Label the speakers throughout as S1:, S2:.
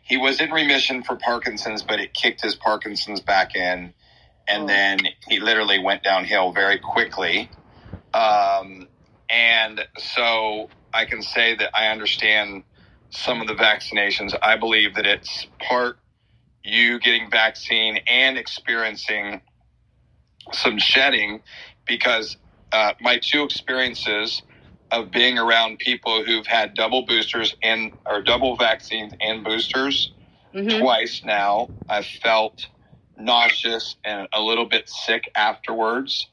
S1: he was in remission for Parkinson's, but it kicked his Parkinson's back in. And then he literally went downhill very quickly. And so I can say that I understand some of the vaccinations. I believe that it's part you getting vaccine and experiencing some shedding, because my two experiences of being around people who've had double boosters or double vaccines and boosters twice now, I've felt nauseous and a little bit sick afterwards.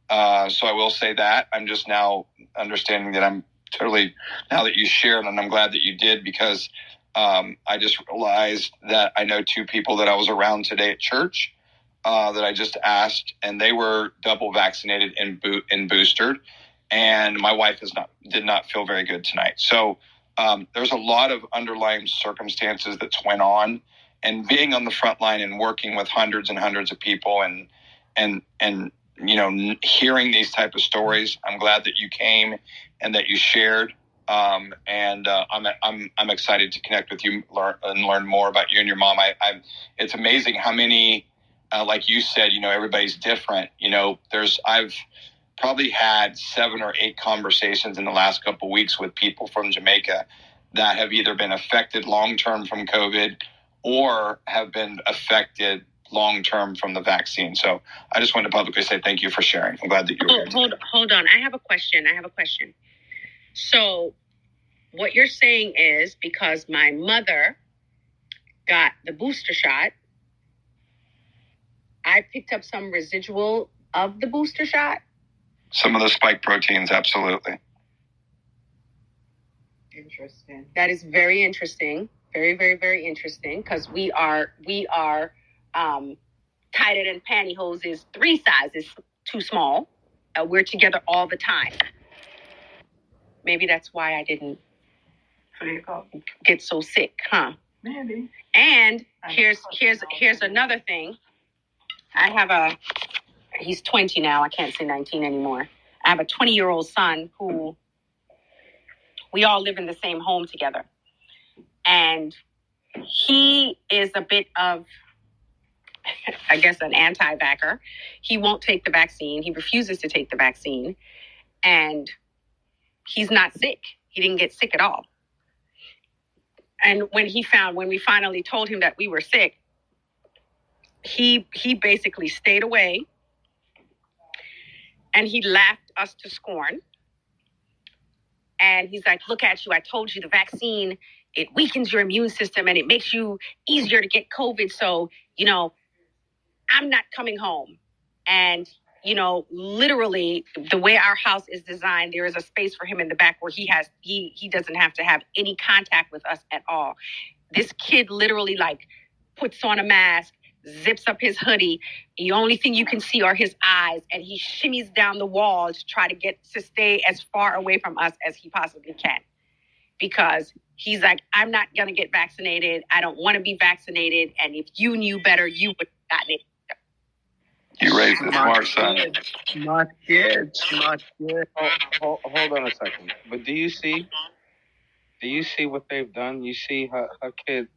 S1: So I will say that I'm just now understanding that I'm totally, now that you shared, and I'm glad that you did, because I just realized that I know two people that I was around today at church that I just asked, and they were double vaccinated and boosted, and my wife did not feel very good tonight. So there's a lot of underlying circumstances that's went on, and being on the front line and working with hundreds and hundreds of people and hearing these type of stories, I'm glad that you came and that you shared. I'm excited to connect with you and learn more about you and your mom. It's amazing how many, like you said, everybody's different. I've probably had 7 or 8 conversations in the last couple of weeks with people from Jamaica that have either been affected long-term from COVID or have been affected long-term from the vaccine. So I just wanted to publicly say thank you for sharing. I'm glad that you were here.
S2: Hold on. I have a question. So what you're saying is, because my mother got the booster shot, I picked up some residual of the booster shot?
S1: Some of the spike proteins, absolutely.
S2: Interesting. That is very interesting. Very, very, very interesting, because we are tighter than pantyhose is 3 sizes too small. We're together all the time. Maybe that's why I didn't get so sick, huh?
S3: Maybe.
S2: And here's another thing. He's 20 now. I can't say 19 anymore. I have a 20-year-old son who we all live in the same home together. And he is a bit of, I guess, an anti-vaxxer. He won't take the vaccine. He refuses to take the vaccine. And he's not sick. He didn't get sick at all. And when we finally told him that we were sick, he basically stayed away. And he laughed us to scorn. And he's like, look at you. I told you the vaccine, it weakens your immune system and it makes you easier to get COVID. So, I'm not coming home. And, literally the way our house is designed, there is a space for him in the back where he doesn't have to have any contact with us at all. This kid literally puts on a mask, zips up his hoodie. The only thing you can see are his eyes, and he shimmies down the wall to try to stay as far away from us as he possibly can. Because he's like, I'm not going to get vaccinated. I don't want to be vaccinated. And if you knew better, you would have gotten it.
S1: You raised a smart son.
S3: Smart kid. Hold on a second. But do you see what they've done? You see her kid.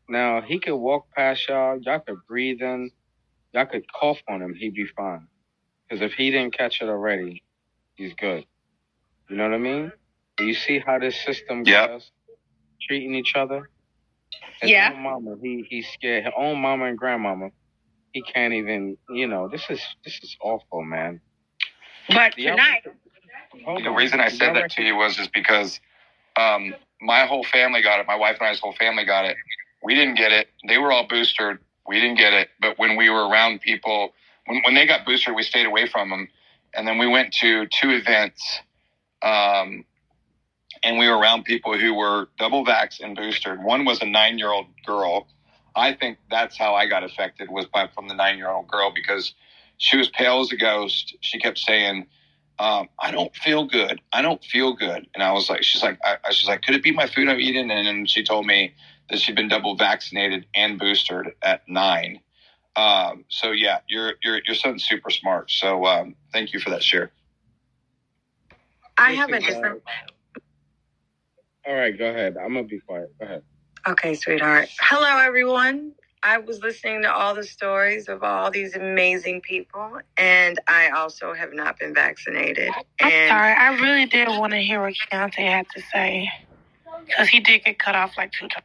S3: Now, he could walk past y'all could breathe in, y'all could cough on him, he'd be fine. Because if he didn't catch it already, he's good. You know what I mean? Do you see how this system goes? Treating each other? His own mama, he's scared. His own mama and grandmama, he can't even, this is awful, man.
S2: But tonight...
S1: The reason I said that to you was just because my whole family got it. My wife and I's whole family got it. We didn't get it. They were all boosted. We didn't get it. But when we were around people, when they got boosted, we stayed away from them. And then we went to 2 events, and we were around people who were double vaxxed and boosted. One was a 9-year-old girl. I think that's how I got affected, was from the 9-year-old girl, because she was pale as a ghost. She kept saying, I don't feel good. I don't feel good. And I was like, she's like, could it be my food I'm eating? And then she told me that she'd been double vaccinated and boosted at 9. So yeah, your son's super smart. So thank you for that share.
S2: I have a different.
S3: All right, go ahead. I'm gonna be quiet. Go ahead.
S4: Okay, sweetheart. Hello, everyone. I was listening to all the stories of all these amazing people, and I also have not been vaccinated.
S5: I'm sorry, I really did want to hear what Keontae had to say, because he did get cut off like 2 times.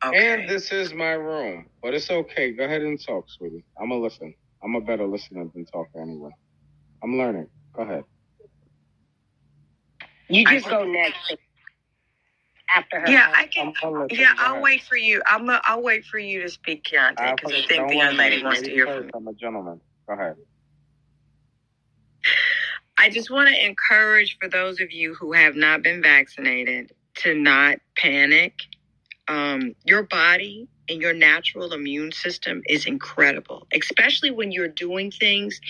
S3: Okay. And this is my room, but it's okay. Go ahead and talk, sweetie. I'm going to listen. I'm a better listener than talker anyway. I'm learning. Go ahead.
S2: You just go next after her.
S4: Yeah, I can. Yeah, I'll wait for you. I'll wait for you to speak, Keontae, because I think the young lady wants to hear from you.
S3: I'm a gentleman. Go ahead.
S4: I just want to encourage, for those of you who have not been vaccinated, to not panic. Your body and your natural immune system is incredible, especially when you're doing things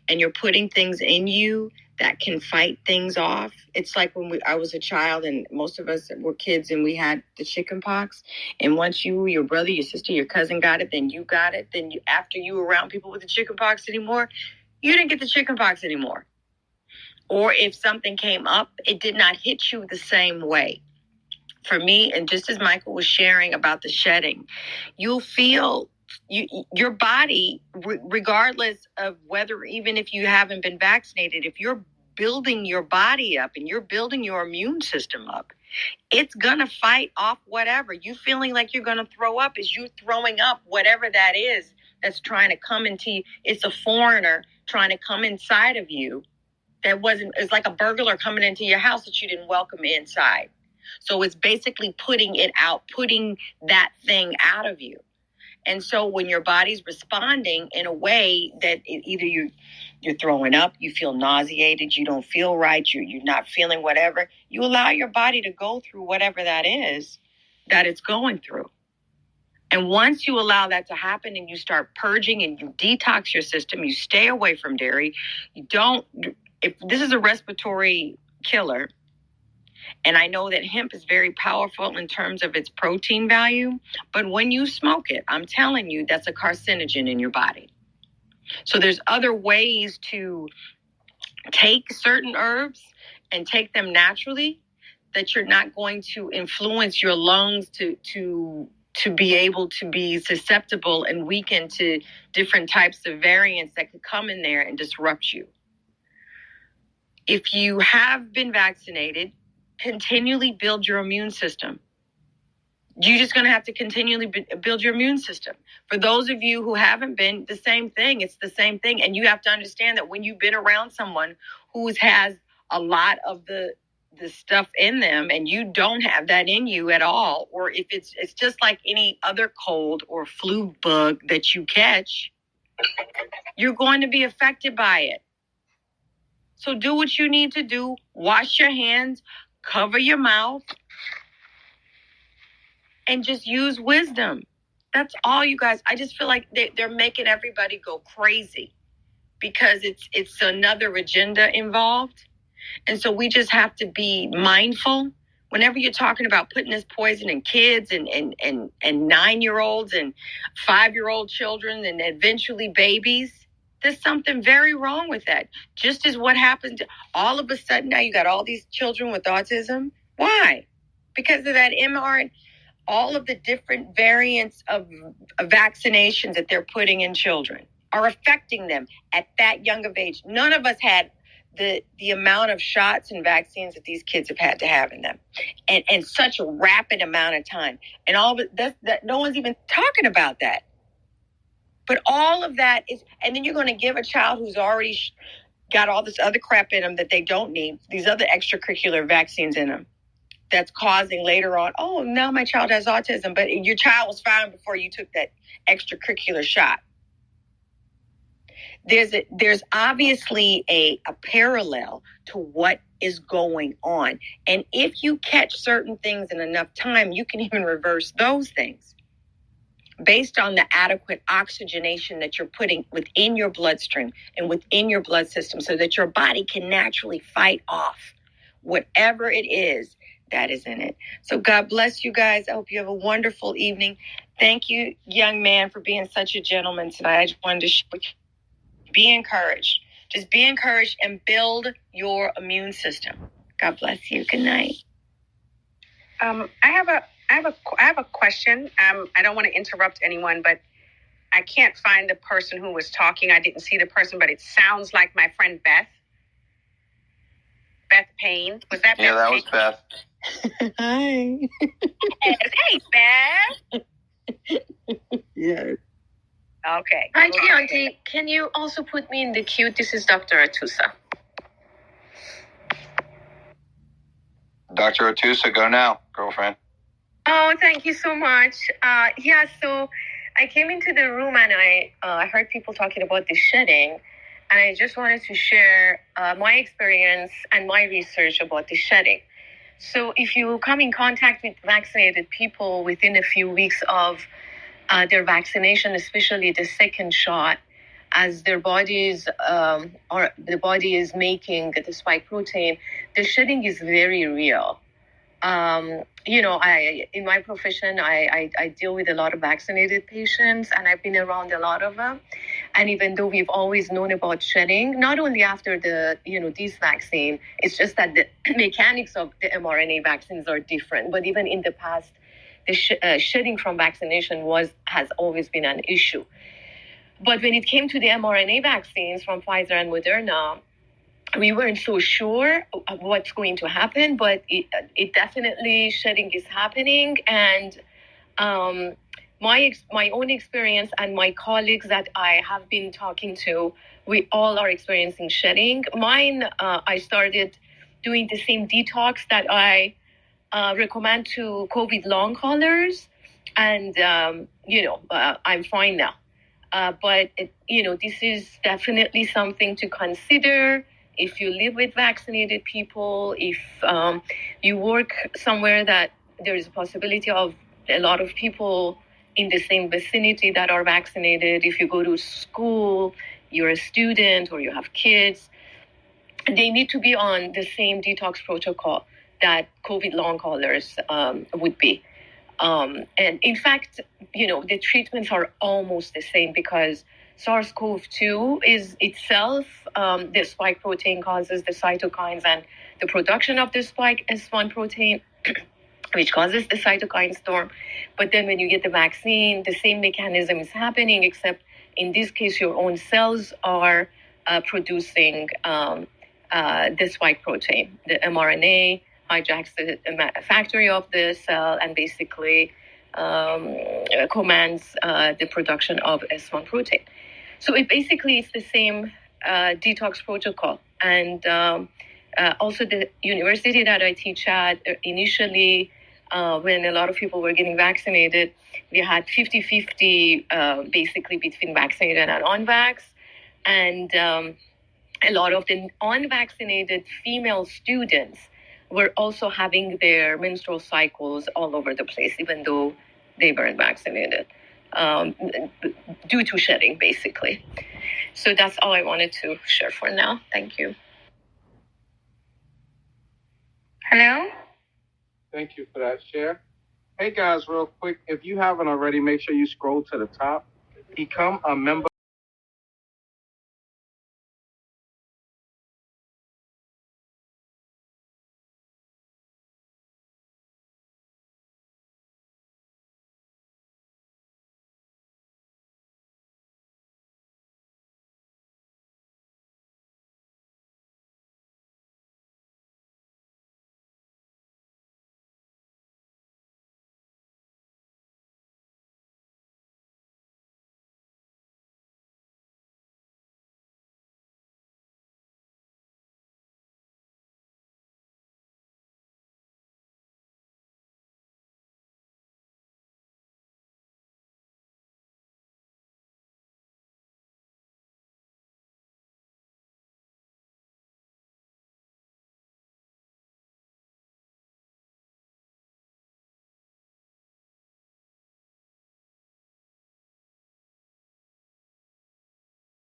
S4: and you're putting things in you that can fight things off. It's like when I was a child, and most of us were kids, and we had the chicken pox. And once you, your brother, your sister, your cousin got it, then you got it. Then after you were around people with the chicken pox anymore, you didn't get the chicken pox anymore. Or if something came up, it did not hit you the same way. For me, and just as Michael was sharing about the shedding, you'll feel your body, regardless of whether, even if you haven't been vaccinated, if you're building your body up and you're building your immune system up, it's going to fight off whatever. You feeling like you're going to throw up is you throwing up whatever that is that's trying to come into you. It's a foreigner trying to come inside of you. It's like a burglar coming into your house that you didn't welcome inside. So it's basically putting it out, putting that thing out of you. And so when your body's responding in a way that either you're throwing up, you feel nauseated, you don't feel right, you're not feeling whatever, you allow your body to go through whatever that is that it's going through. And once you allow that to happen and you start purging and you detox your system, you stay away from dairy, if this is a respiratory killer. And I know that hemp is very powerful in terms of its protein value. But when you smoke it, I'm telling you, that's a carcinogen in your body. So there's other ways to take certain herbs and take them naturally that you're not going to influence your lungs to be able to be susceptible and weaken to different types of variants that could come in there and disrupt you. If you have been vaccinated, continually build your immune system. You're just going to have to continually build your immune system. For those of you who haven't been, the same thing. It's the same thing. And you have to understand that when you've been around someone who has a lot of the stuff in them and you don't have that in you at all, or if it's just like any other cold or flu bug that you catch, you're going to be affected by it. So do what you need to do. Wash your hands. Cover your mouth and just use wisdom. That's all, you guys. I just feel like they're making everybody go crazy because it's another agenda involved. And so we just have to be mindful. Whenever you're talking about putting this poison in kids and 9-year-olds and 5-year-old children and eventually babies, there's something very wrong with that. Just as what happened, all of a sudden now you got all these children with autism. Why? Because of that mRNA, all of the different variants of vaccinations that they're putting in children are affecting them at that young of age. None of us had the amount of shots and vaccines that these kids have had to have in them, and such a rapid amount of time. And all of it, that no one's even talking about that. But all of that is, and then you're going to give a child who's already got all this other crap in them that they don't need, these other extracurricular vaccines in them, that's causing later on, oh, now my child has autism, but your child was fine before you took that extracurricular shot. There's obviously a parallel to what is going on. And if you catch certain things in enough time, you can even reverse those things, based on the adequate oxygenation that you're putting within your bloodstream and within your blood system so that your body can naturally fight off whatever it is that is in it. So God bless you guys. I hope you have a wonderful evening. Thank you, young man, for being such a gentleman tonight. I just wanted to share with you. Be encouraged. Just be encouraged and build your immune system. God bless you. Good night.
S2: I have a question. I don't want to interrupt anyone, but I can't find the person who was talking. I didn't see the person, but it sounds like my friend Beth. Beth Payne. Was that Beth?
S1: Yeah, that
S2: Payne?
S1: was Beth.
S5: Hi.
S2: Hey, Beth.
S5: Yes.
S2: Okay.
S6: Hi, Chianti. Can you also put me in the queue? This is Dr. Atusa.
S1: Dr. Atusa, go now, girlfriend.
S6: Oh, thank you so much. So I came into the room and I heard people talking about the shedding. And I just wanted to share my experience and my research about the shedding. So if you come in contact with vaccinated people within a few weeks of their vaccination, especially the second shot, as their bodies or the body is making the spike protein, the shedding is very real. In my profession, I deal with a lot of vaccinated patients, and I've been around a lot of them. And even though we've always known about shedding, not only after this vaccine, it's just that the mechanics of the mRNA vaccines are different. But even in the past, the shedding from vaccination has always been an issue. But when it came to the mRNA vaccines from Pfizer and Moderna, we weren't so sure of what's going to happen, but it definitely shedding is happening. And my own experience and my colleagues that I have been talking to, we all are experiencing shedding. Mine, I started doing the same detox that I recommend to COVID long haulers, and I'm fine now. But this is definitely something to consider if you live with vaccinated people, if you work somewhere that there is a possibility of a lot of people in the same vicinity that are vaccinated, if you go to school, you're a student or you have kids, they need to be on the same detox protocol that COVID long haulers would be. And in fact, the treatments are almost the same because SARS-CoV-2 is itself, the spike protein causes the cytokines and the production of the spike S1 protein, which causes the cytokine storm. But then when you get the vaccine, the same mechanism is happening, except in this case, your own cells are producing the spike protein. The mRNA hijacks the factory of the cell and basically commands the production of S1 protein. So it basically is the same detox protocol. And also the university that I teach at, initially, when a lot of people were getting vaccinated, we had 50-50 basically between vaccinated and unvax. And a lot of the unvaccinated female students were also having their menstrual cycles all over the place, even though they weren't vaccinated, due to shedding, basically. So that's all I wanted to share for now. Thank you.
S5: Hello?
S3: Thank you for that share. Hey guys, real quick, if you haven't already, make sure you scroll to the top, become a member.